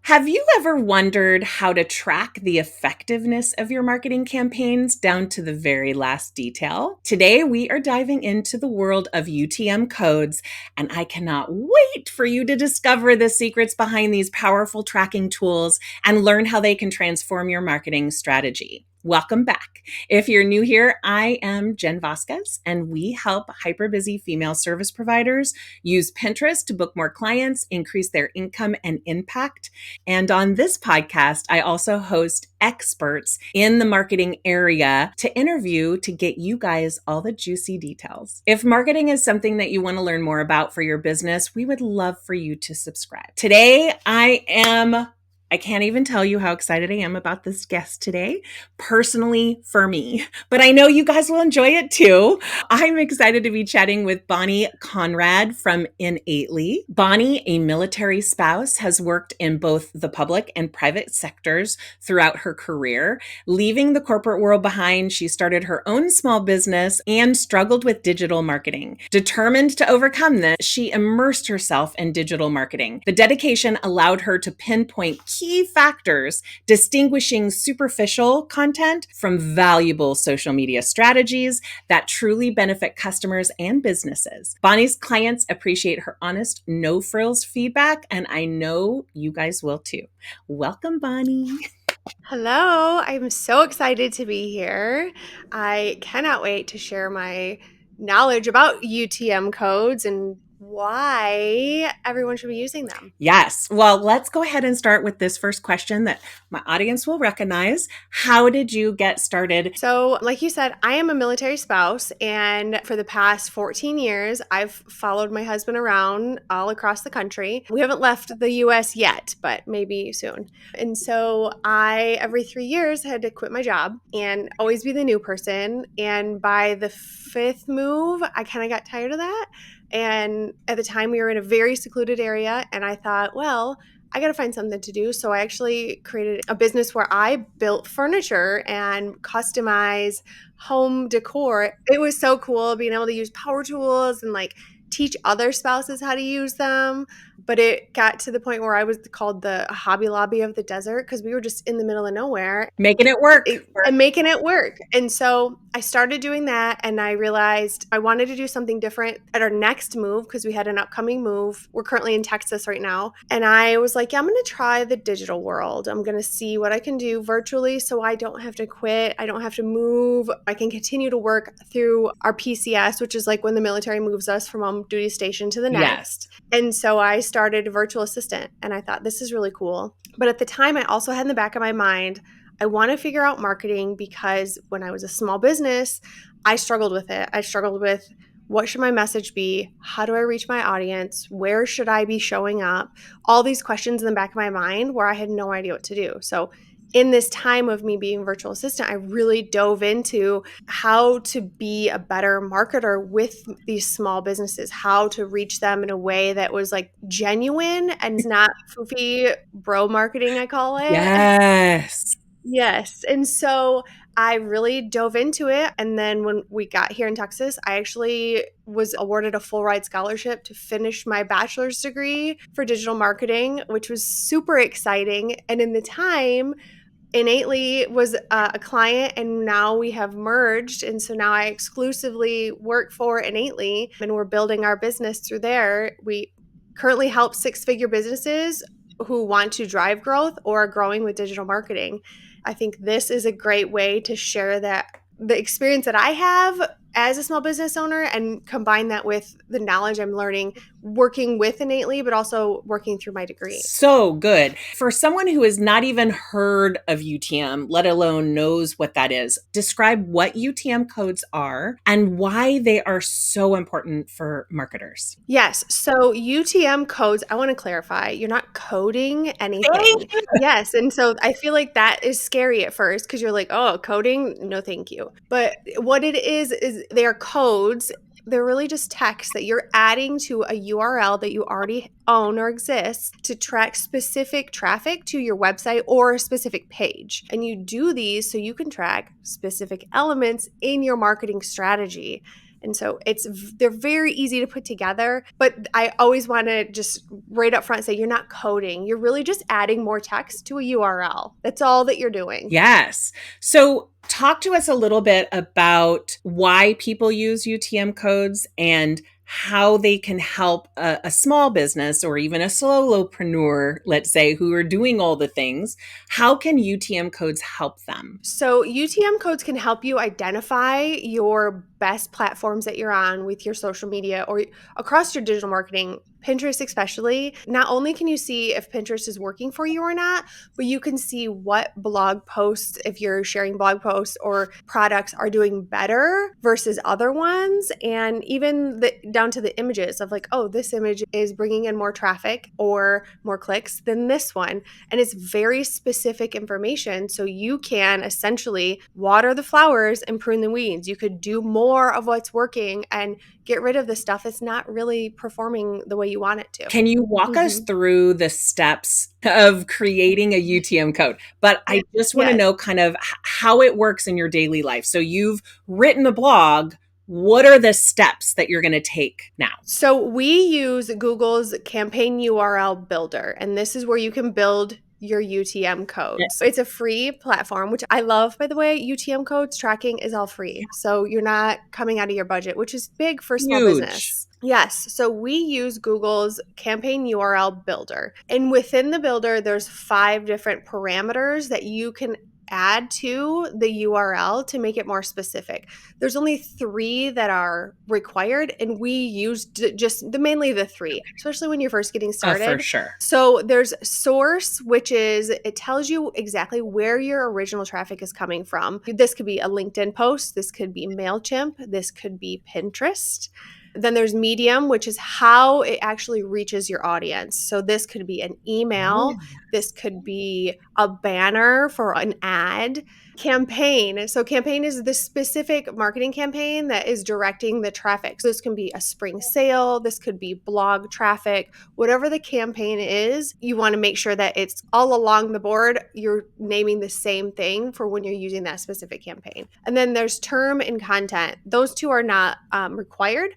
Have you ever wondered how to track the effectiveness of your marketing campaigns down to the very last detail? Today, we are diving into the world of UTM codes, and I cannot wait for you to discover the secrets behind these powerful tracking tools and learn how they can transform your marketing strategy. Welcome back. If you're new here, I am Jen Vasquez, and we help hyper-busy female service providers use Pinterest to book more clients, increase their income and impact. And on this podcast, I also host experts in the marketing area to interview to get you guys all the juicy details. If marketing is something that you want to learn more about for your business, we would love for you to subscribe. Today, I can't even tell you how excited I am about this guest today, personally for me, but I know you guys will enjoy it too. I'm excited to be chatting with Bonnie Conrad from Innately. Bonnie, a military spouse, has worked in both the public and private sectors throughout her career. Leaving the corporate world behind, she started her own small business and struggled with digital marketing. Determined to overcome this, she immersed herself in digital marketing. The dedication allowed her to pinpoint key factors distinguishing superficial content from valuable social media strategies that truly benefit customers and businesses. Bonnie's clients appreciate her honest, no frills feedback, and I know you guys will too. Welcome, Bonnie. Hello, I'm so excited to be here. I cannot wait to share my knowledge about UTM codes and why everyone should be using them. Yes. Well, let's go ahead and start with this first question that my audience will recognize. How did you get started? So, like you said, I am a military spouse, and for the past 14 years, I've followed my husband around all across the country. We haven't left the US yet, but maybe soon. And so, every 3 years, had to quit my job and always be the new person. And by the fifth move, I kind of got tired of that. And at the time, we were in a very secluded area, and I thought, well, I got to find something to do. So I actually created a business where I built furniture and customize home decor. It was so cool being able to use power tools and like teach other spouses how to use them. But it got to the point where I was called the Hobby Lobby of the desert because we were just in the middle of nowhere. Making it work. And making it work. And so I started doing that, and I realized I wanted to do something different at our next move because we had an upcoming move. We're currently in Texas right now. And I was like, yeah, I'm going to try the digital world. I'm going to see what I can do virtually so I don't have to quit. I don't have to move. I can continue to work through our PCS, which is like when the military moves us from one duty station to the next. Yes. And so I started a virtual assistant, and I thought this is really cool. But at the time, I also had in the back of my mind, I want to figure out marketing because when I was a small business, I struggled with it. I struggled with what should my message be? How do I reach my audience? Where should I be showing up? All these questions in the back of my mind where I had no idea what to do. So in this time of me being virtual assistant, I really dove into how to be a better marketer with these small businesses, how to reach them in a way that was like genuine and not foofy bro marketing, I call it. Yes. Yes. And so I really dove into it. And then when we got here in Texas, I actually was awarded a full ride scholarship to finish my bachelor's degree for digital marketing, which was super exciting. And in the time, Innately was a client, and now we have merged. And so now I exclusively work for Innately, and we're building our business through there. We currently help six-figure businesses who want to drive growth or are growing with digital marketing. I think this is a great way to share that the experience that I have as a small business owner and combine that with the knowledge I'm learning working with Innately, but also working through my degree. So good. For someone who has not even heard of UTM, let alone knows what that is, describe what UTM codes are and why they are so important for marketers. Yes. So UTM codes, I want to clarify, you're not coding anything. Yes. And so I feel like that is scary at first because you're like, oh, coding? No, thank you. But what it is they are codes. They're really just text that you're adding to a URL that you already own or exists to track specific traffic to your website or a specific page. And you do these so you can track specific elements in your marketing strategy. And so they're very easy to put together, but I always want to just right up front say you're not coding. You're really just adding more text to a URL. That's all that you're doing. Yes. So talk to us a little bit about why people use UTM codes and how they can help a small business or even a solopreneur, let's say, who are doing all the things. How can UTM codes help them? So, UTM codes can help you identify your best platforms that you're on with your social media or across your digital marketing. Pinterest, especially. Not only can you see if Pinterest is working for you or not, but you can see what blog posts, if you're sharing blog posts or products, are doing better versus other ones. And even down to the images of like, oh, this image is bringing in more traffic or more clicks than this one. And it's very specific information. So you can essentially water the flowers and prune the weeds. You could do more of what's working and get rid of the stuff that's not really performing the way you want it to. Can you walk us Mm-hmm. through the steps of creating a UTM code? But I just want to Yes. know kind of how it works in your daily life. So you've written a blog. What are the steps that you're going to take now? So we use Google's campaign URL builder, and this is where you can build your UTM codes. It's a free platform, which I love, by the way. UTM codes tracking is all free. So you're not coming out of your budget, which is big for small Huge. business. Yes. So we use Google's campaign URL builder. And within the builder, there's 5 different parameters that you can add to the URL to make it more specific. There's only 3 that are required, and we used just mainly the 3, especially when you're first getting started. For sure. So there's source, which is it tells you exactly where your original traffic is coming from. This could be a LinkedIn post, this could be MailChimp, this could be Pinterest. Then there's medium, which is how it actually reaches your audience. So this could be an email, this could be a banner for an ad. Campaign. So campaign is the specific marketing campaign that is directing the traffic. So this can be a spring sale, this could be blog traffic, whatever the campaign is, you want to make sure that it's all along the board. You're naming the same thing for when you're using that specific campaign. And then there's term and content. Those 2 are not required.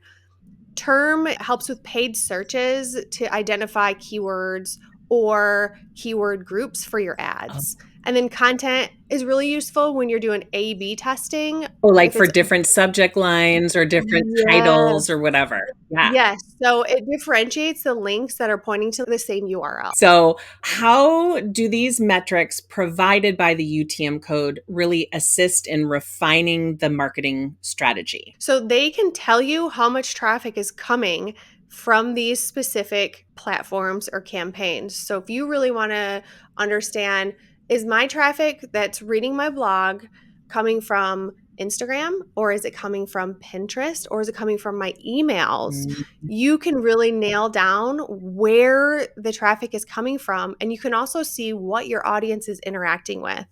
Term helps with paid searches to identify keywords or keyword groups for your ads. And then content is really useful when you're doing A/B testing. Or like If for it's different subject lines or different yeah. titles or whatever. Yeah. Yes. So it differentiates the links that are pointing to the same URL. So how do these metrics provided by the UTM code really assist in refining the marketing strategy? So they can tell you how much traffic is coming from these specific platforms or campaigns. So if you really want to understand, is my traffic that's reading my blog coming from Instagram, or is it coming from Pinterest, or is it coming from my emails? You can really nail down where the traffic is coming from, and you can also see what your audience is interacting with.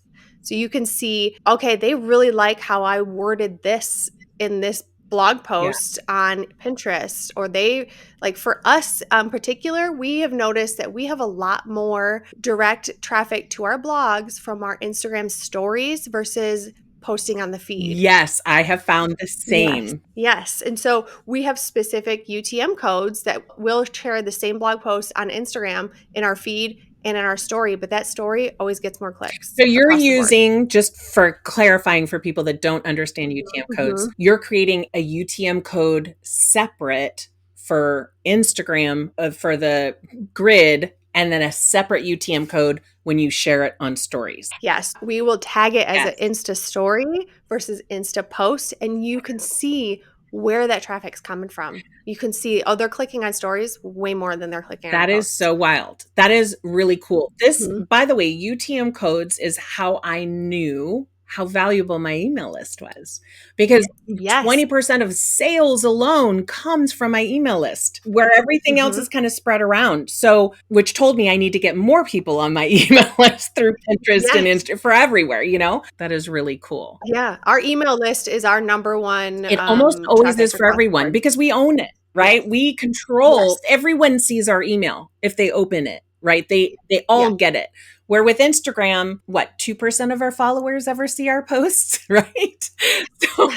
So you can see, okay, they really like how I worded this in this blog post on Pinterest, or they like, for us in particular, we have noticed that we have a lot more direct traffic to our blogs from our Instagram stories versus posting on the feed. Yes, I have found the same. Yes. And so we have specific UTM codes that will share the same blog post on Instagram in our feed and in our story, but that story always gets more clicks. So you're using, just for clarifying for people that don't understand UTM codes, you're creating a UTM code separate for Instagram for the grid, and then a separate UTM code when you share it on stories. Yes, we will tag it as an Insta story versus Insta post, and you can see where that traffic's coming from. You can see, oh, they're clicking on stories way more than they're clicking on That is so wild. That is really cool. This, by the way, UTM codes is how I knew how valuable my email list was, because 20% of sales alone comes from my email list, where everything else is kind of spread around. So, which told me I need to get more people on my email list through Pinterest and Insta for everywhere, you know? That is really cool. Yeah. Our email list is our number one. It almost always is for everyone because we own it, right? We control, everyone sees our email if they open it, right? They all get it. Where with Instagram, what, 2% of our followers ever see our posts, right? So,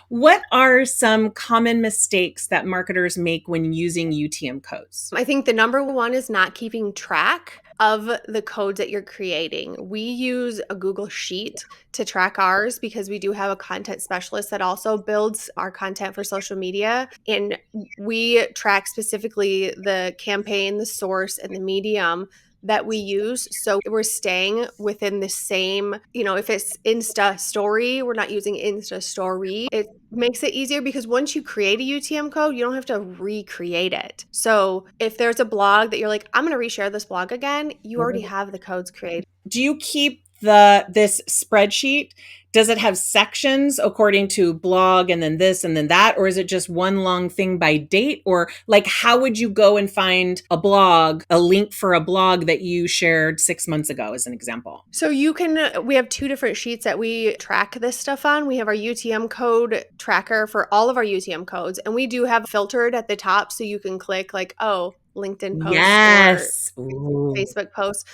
what are some common mistakes that marketers make when using UTM codes? I think the number one is not keeping track of the codes that you're creating. We use a Google Sheet to track ours because we do have a content specialist that also builds our content for social media. And we track specifically the campaign, the source, and the medium that we use. So we're staying within the same, if it's Insta story, we're not using Insta story. It makes it easier because once you create a UTM code, you don't have to recreate it. So if there's a blog that you're like, I'm going to reshare this blog again, you already have the codes created. Do you keep this spreadsheet? Does it have sections according to blog and then this and then that? Or is it just one long thing by date? Or like, how would you go and find a blog, a link for a blog that you shared 6 months ago, as an example? So we have two different sheets that we track this stuff on. We have our UTM code tracker for all of our UTM codes. And we do have filtered at the top so you can click like, oh, LinkedIn posts or Yes. Ooh. Facebook posts.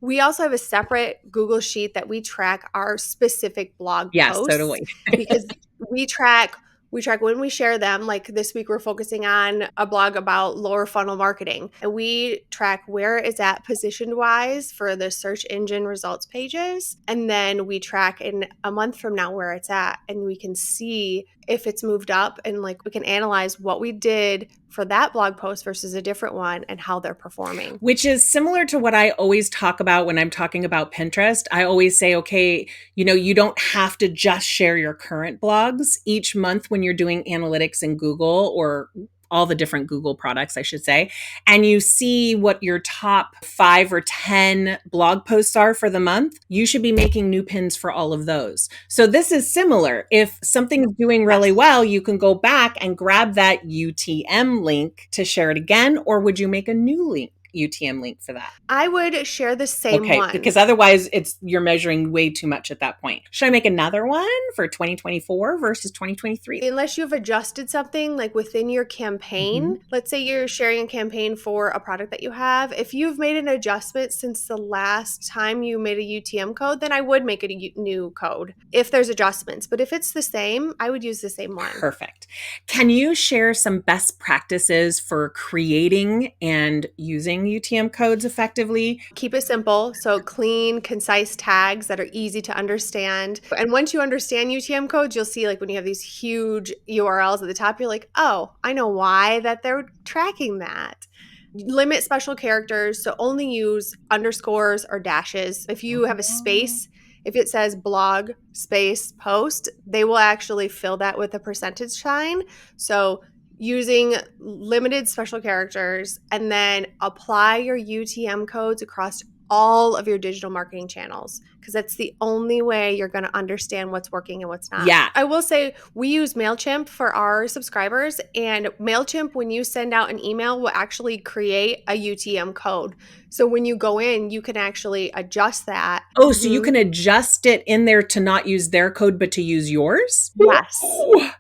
We also have a separate Google Sheet that we track our specific blog Yes, so do posts we. because we track when we share them. Like this week, we're focusing on a blog about lower funnel marketing, and we track where it's at position wise for the search engine results pages. And then we track in a month from now where it's at, and we can see if it's moved up, and like we can analyze what we did for that blog post versus a different one and how they're performing. Which is similar to what I always talk about when I'm talking about Pinterest. I always say, okay, you don't have to just share your current blogs each month when you're doing analytics in Google or all the different Google products, I should say, and you see what your top 5 or 10 blog posts are for the month, you should be making new pins for all of those. So this is similar. If something's doing really well, you can go back and grab that UTM link to share it again, or would you make a new link? UTM link for that? I would share the same one. Because otherwise you're measuring way too much at that point. Should I make another one for 2024 versus 2023? Unless you've adjusted something like within your campaign. Let's say you're sharing a campaign for a product that you have. If you've made an adjustment since the last time you made a UTM code, then I would make a new code if there's adjustments. But if it's the same, I would use the same one. Perfect. Can you share some best practices for creating and using UTM codes effectively? Keep it simple. So clean, concise tags that are easy to understand. And once you understand UTM codes, you'll see like when you have these huge URLs at the top, you're like, oh, I know why that they're tracking that. Limit special characters. So only use underscores or dashes. If you have a space, if it says blog space post, they will actually fill that with a percentage sign. So using limited special characters, and then apply your UTM codes across all of your digital marketing channels, because that's the only way you're going to understand what's working and what's not. Yeah. I will say we use MailChimp for our subscribers, and MailChimp, when you send out an email, will actually create a UTM code. So when you go in, you can actually adjust that. Oh, so you can adjust it in there to not use their code, but to use yours? Yes.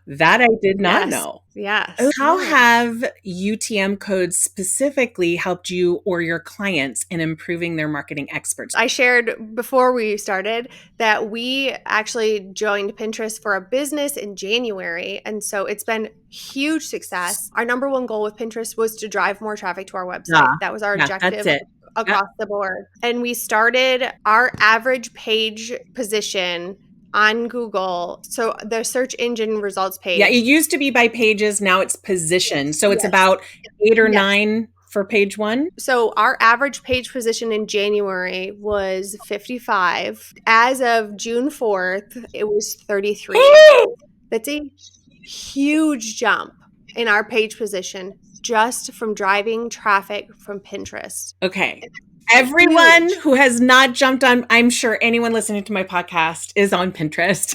That I did not know. Yes. How have UTM codes specifically helped you or your clients in improving their marketing experts? I shared before we started that we actually joined Pinterest for a business in January. And so it's been huge success. Our number one goal with Pinterest was to drive more traffic to our website. That was our objective. That's it. Across the board. And we started our average page position on Google. So the search engine results page. Yeah, it used to be by pages. Now it's position. So it's about 8 or 9 for page 1. So our average page position in January was 55. As of June 4th, it was 33. That's a huge jump in our page position just from driving traffic from Pinterest. Okay. Everyone who has not jumped on, I'm sure anyone listening to my podcast is on Pinterest.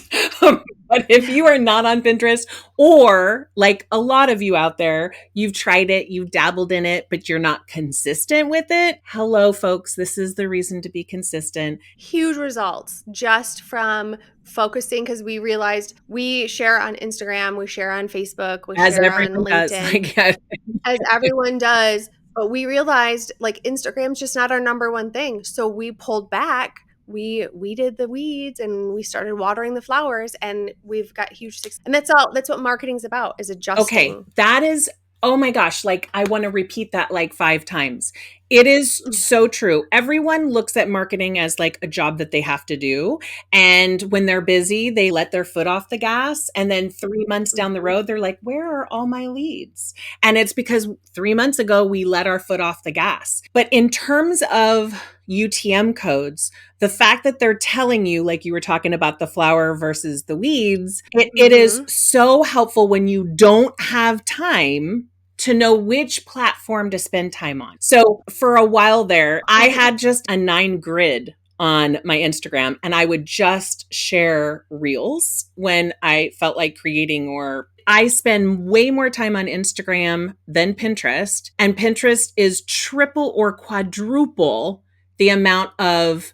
But if you are not on Pinterest, or like a lot of you out there, you've tried it, you've dabbled in it, but you're not consistent with it. Hello, folks. This is the reason to be consistent. Huge results just from focusing, because we realized we share on Instagram, we share on Facebook, we share on LinkedIn. As everyone does. But we realized like Instagram's just not our number one thing. So we pulled back. We weeded the weeds and we started watering the flowers, and we've got huge success. And that's what marketing's about, is Okay, adjusting. that is, oh my gosh, like I want to repeat that like 5 times. It is so true. Everyone looks at marketing as like a job that they have to do. And when they're busy, they let their foot off the gas. And then 3 months down the Mhm. road, they're like, where are all my leads? And it's because 3 months ago, we let our foot off the gas. But in terms of UTM codes, the fact that they're telling you, like you were talking about the flower versus the weeds, it is Mhm. so helpful when you don't have time to know which platform to spend time on. So for a while there, I had just a 9 grid on my Instagram, and I would just share reels when I felt like creating, or I spend way more time on Instagram than Pinterest, and Pinterest is triple or quadruple the amount of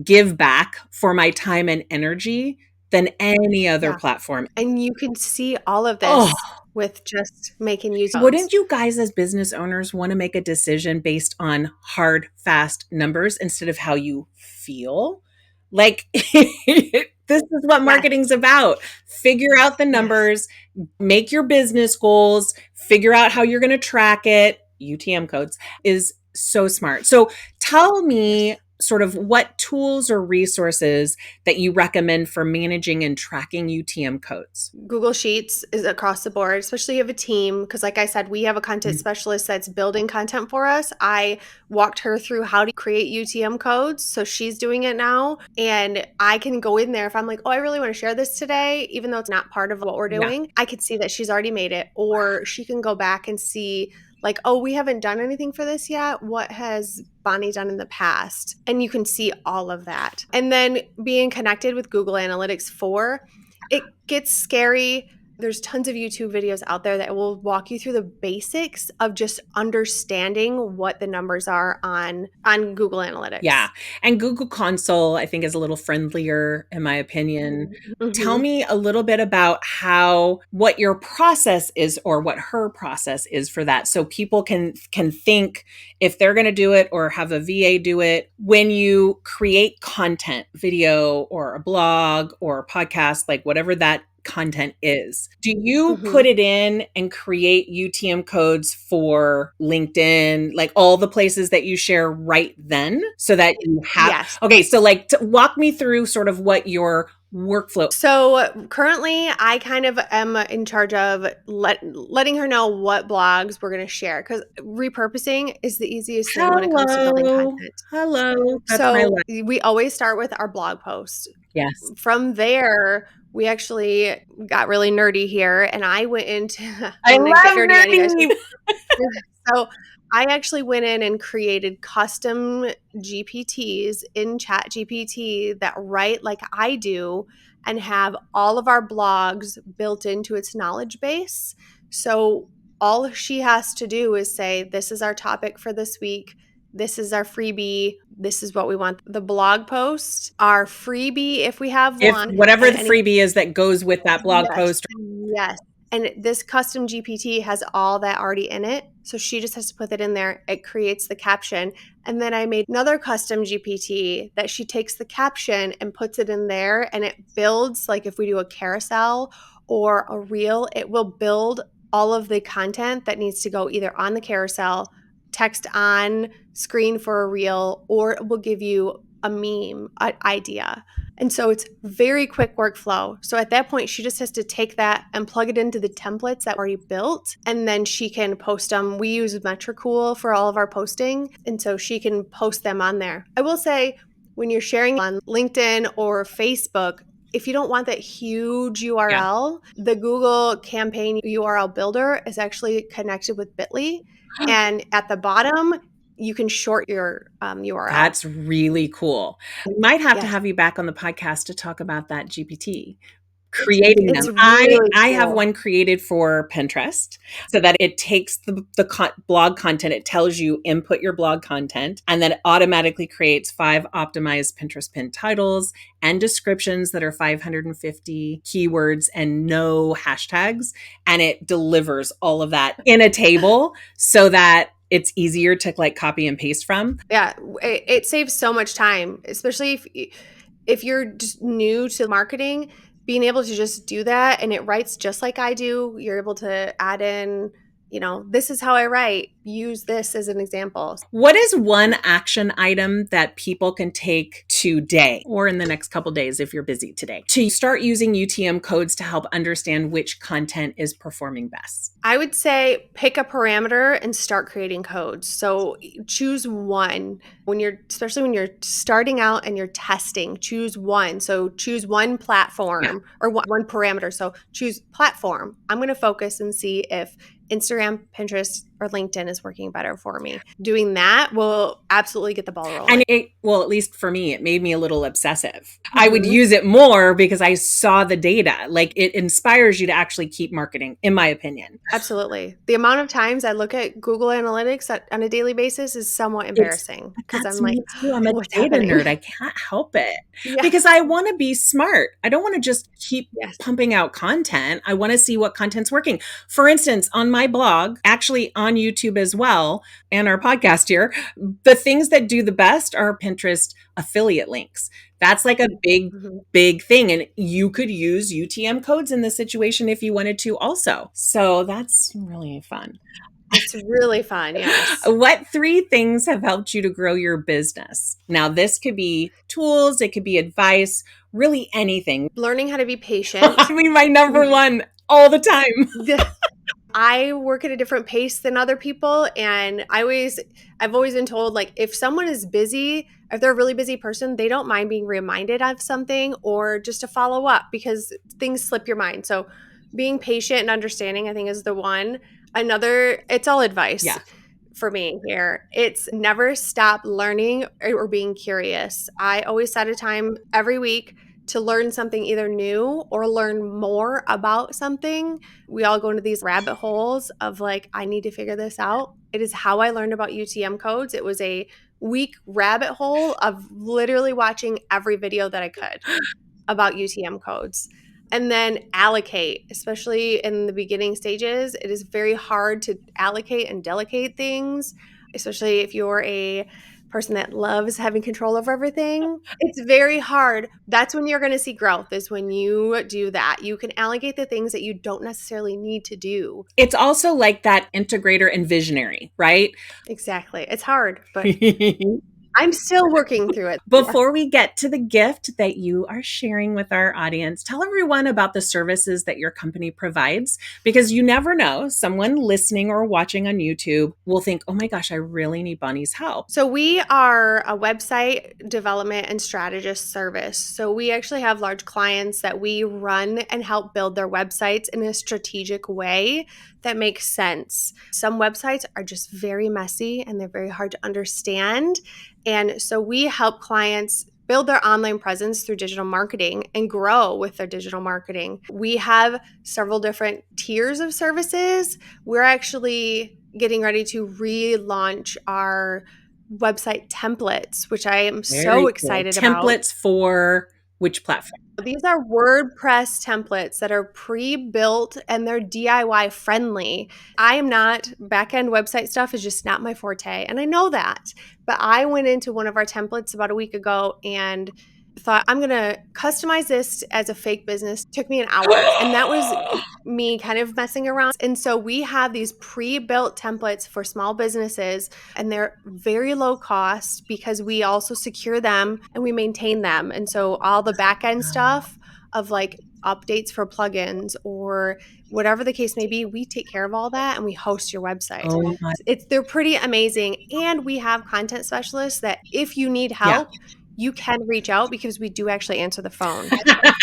give back for my time and energy than any other Yeah. platform. And you can see all of Oh, this with just making use codes. wouldn't you guys as business owners want to make a decision based on hard, fast numbers instead of how you feel? Like, this is what Yes. marketing's about. Figure out the Yes. numbers, make your business goals, figure out how you're going to track it. UTM codes is so smart. So tell me Yes. sort of what tools or resources that you recommend for managing and tracking UTM codes. Google Sheets is across the board, especially if you have a team. Because, like I said, we have a content specialist that's building content for us. I walked her through how to create UTM codes. So she's doing it now. And I can go in there if I'm like, oh, I really want to share this today, even though it's not part of what we're Yeah. doing. I could see that she's already made it. Or she can go back and see, like, oh, we haven't done anything for this yet. What has Bonnie done in the past? And you can see all of that. And then being connected with Google Analytics 4, it gets scary. There's tons of YouTube videos out there that will walk you through the basics of just understanding what the numbers are on Google Yeah. Analytics. And Google Console, I think, is a little friendlier, in my opinion. Tell Mm-hmm. me a little bit about what your process is, or what her process is for that. So people can think if they're going to do it or have a VA do it. When you create content, video or a blog or a podcast, like whatever that content is, do you Mm-hmm. put it in and create UTM codes for LinkedIn, like all the places that you share right then, so that you have, Yes. okay, so like walk me through sort of what your workflow. So currently, I kind of am in charge of letting her know what blogs we're going to share, because repurposing is the easiest thing when it comes to building Hello. content. Hello. That's my So life. we always start with our blog post. Yes. From there, we actually got really nerdy here, and I went into I I'm gonna get love nerdy on you guys. nerdy. So I actually went in and created custom GPTs in Chat GPT that write like I do and have all of our blogs built into its knowledge base. So all she has to do is say, this is our topic for this week. This is our freebie. This is what we want. The blog post, our freebie, if we have If one, whatever and the any. freebie is that goes with that blog Yes. post. Yes. And this custom GPT has all that already in it. So she just has to put that in there. It creates the caption. And then I made another custom GPT that she takes the caption and puts it in there, and it builds, like if we do a carousel or a reel, it will build all of the content that needs to go either on the carousel, text on screen for a reel, or it will give you a meme idea. And so it's very quick workflow. So at that point, she just has to take that and plug it into the templates that were already built, and then she can post them. We use Metricool for all of our posting, and so she can post them on there. I will say, when you're sharing on LinkedIn or Facebook, if you don't want that huge Yeah. URL, the Google Campaign URL Builder is actually connected with Bitly. And at the bottom, you can short your URL. That's really cool. We might have to Yes, have you back on the podcast to talk about that GPT. Creating them. it's really I have cool. one created for Pinterest, so that it takes the blog content, it tells you input your blog content, and then it automatically creates 5 optimized Pinterest pin titles and descriptions that are 550 keywords and no hashtags, and it delivers all of that in a table, so that it's easier to like copy and paste from. Yeah, it saves so much time, especially if you're just new to marketing, being able to just do that and it writes just like I do. You're able to add in, this is how I write. Use this as an example. What is one action item that people can take today or in the next couple days if you're busy today to start using UTM codes to help understand which content is performing best? I would say pick a parameter and start creating codes. So choose one especially when you're starting out and you're testing, choose one. So choose one platform or one parameter. So choose platform. I'm going to focus and see if Instagram, Pinterest, or LinkedIn is working better for me. Doing that will absolutely get the ball rolling. And well, at least for me, it made me a little obsessive. I would Mm-hmm. use it more because I saw the data. Like it inspires you to actually keep marketing, in my opinion. Absolutely. The amount of times I look at Google Analytics on a daily basis is somewhat embarrassing because I'm That's like, me too. I'm a what's data happening? nerd. I can't help it Yeah. because I want to be smart. I don't want to just keep Yes. pumping out content. I want to see what content's working. For instance, on my blog, actually on YouTube as well, and our podcast here, the things that do the best are Pinterest affiliate links. That's like a Mhm. big thing. And you could use UTM codes in this situation if you wanted to also. So that's really fun. It's really fun. Yes. What three things have helped you to grow your business? Now, this could be tools, it could be advice, really anything. Learning how to be I patient. mean, my number one all the time. I work at a different pace than other people, and I've always been told, like, if someone is busy, if they're a really busy person, they don't mind being reminded of something or just to follow up because things slip your mind. So being patient and understanding, I think, is the one. Another, it's all advice Yeah. for me here. It's never stop learning or being curious. I always set a time every week to learn something either new or learn more about something. We all go into these rabbit holes of like, I need to figure this out. It is how I learned about UTM codes. It was a week rabbit hole of literally watching every video that I could about UTM codes. And then allocate, especially in the beginning stages. It is very hard to allocate and delegate things, especially if you're a person that loves having control over everything. It's very hard. That's when you're going to see growth, is when you do that. You can allocate the things that you don't necessarily need to do. It's also like that integrator and visionary, right? Exactly. It's hard, but I'm still working through it. Yeah. Before we get to the gift that you are sharing with our audience, tell everyone about the services that your company provides, because you never know, someone listening or watching on YouTube will think, oh my gosh, I really need Bonnie's help. So we are a website development and strategist service. So we actually have large clients that we run and help build their websites in a strategic way that makes sense. Some websites are just very messy and they're very hard to understand. And so we help clients build their online presence through digital marketing and grow with their digital marketing. We have several different tiers of services. We're actually getting ready to relaunch our website templates, which I am so Very cool. excited about. Templates for which platform? These are WordPress templates that are pre-built and they're DIY friendly. I am not, back-end website stuff is just not my forte, and I know that. But I went into one of our templates about a week ago and thought, I'm going to customize this as a fake business. It took me an hour, and that was me kind of messing around. And so we have these pre-built templates for small businesses, and they're very low cost because we also secure them and we maintain them. And so all the back end stuff of like updates for plugins or whatever the case may be, we take care of all that and we host your website. Oh my, They're pretty amazing. And we have content specialists that if you need yeah. help, you can reach out because we do actually answer the phone.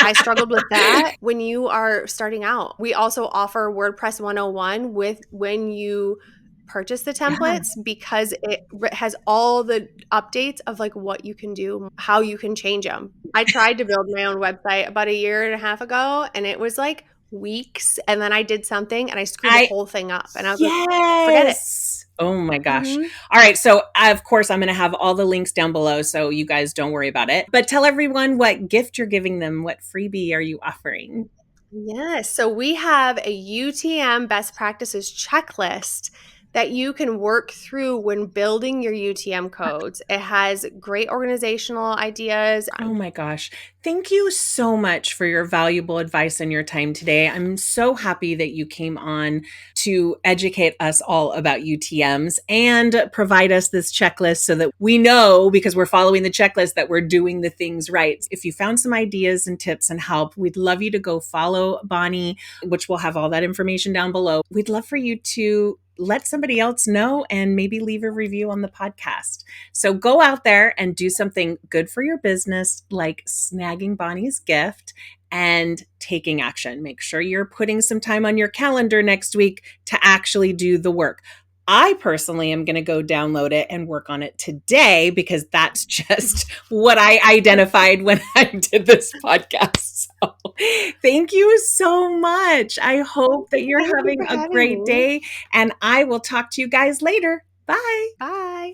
I struggled with that when you are starting out. We also offer WordPress 101 with when you purchase the templates because it has all the updates of like what you can do, how you can change them. I tried to build my own website about a year and a half ago and it was like weeks, and then I did something and I screwed the whole thing up and I was like, forget it. Yes. Oh my gosh. Mhm. All right. So, of course, I'm going to have all the links down below so you guys don't worry about it. But tell everyone what gift you're giving them. What freebie are you offering? Yes. So we have a UTM best practices checklist that you can work through when building your UTM codes. It has great organizational ideas. Oh my gosh. Thank you so much for your valuable advice and your time today. I'm so happy that you came on to educate us all about UTMs and provide us this checklist so that we know, because we're following the checklist, that we're doing the things right. If you found some ideas and tips and help, we'd love you to go follow Bonnie, which we'll have all that information down below. We'd love for you to let somebody else know and maybe leave a review on the podcast. So go out there and do something good for your business, like snagging Bonnie's gift and taking action. Make sure you're putting some time on your calendar next week to actually do the work. I personally am going to go download it and work on it today because that's just what I identified when I did this podcast. So thank you so much. I hope that you're Thank you having for a having great me. day, and I will talk to you guys later. Bye. Bye.